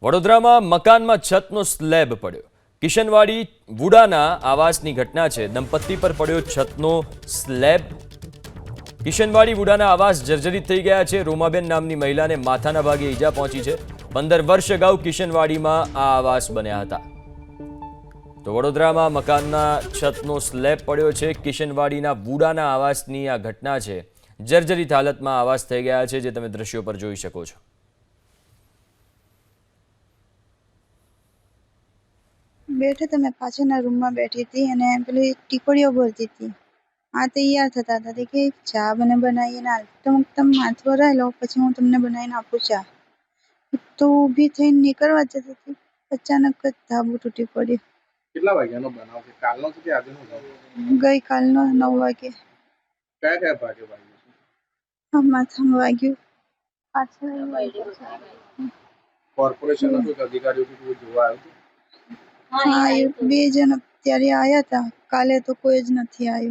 વડોદરામાં મકાનમાં છતનો સ્લેબ પડ્યો। કિશનવાડી વુડાના આવાસની ઘટના છે। દંપતી પર પડ્યો છતનો સ્લેબ। કિશનવાડી વુડાના આવાસ જર્જરિત થઈ ગયા છે। રોમાબેન નામની મહિલાને માથાના ભાગે ઈજા પહોંચી છે। 15 વર્ષ અગાઉ કિશનવાડીમાં આ આવાસ બન્યા હતા। તો વડોદરામાં મકાનના છતનો સ્લેબ પડ્યો છે। કિશનવાડીના વુડાના આવાસની આ ઘટના છે। જર્જરિત હાલતમાં આવાસ થઈ ગયા છે, જે તમે દ્રશ્યો પર જોઈ શકો છો। बैठे थे, मैं पाछळना रूम में बैठी थी અને પેલી ટીપડીઓ ભરતી હતી। આ તૈયાર થતા હતા કે ચા મને બનાવીને આલ તો તમ હાથ વરાયેલો, પછી હું તમને બનાવીને આપું ચા। તો ઊભી થઈને નીકળવા જતી હતી, અચાનક જ ધાબુ તૂટી પડ્યું। કેટલા વાગ્યાનો બનાવ છે? કાલનો છે કે આજનો છે? ગઈકાલનો 9 વાગે। કયા કયા ભાગે વાગ્યું છે? આ માથામાં વાગ્યું, પાછળ કોર્પોરેશનના કોઈ અધિકારીઓ કે કોઈ જોવા આવ્યું હતું? હા, 2 જણ અત્યારે આવ્યા હતા, કાલે તો કોઈ જ નથી આવ્યું।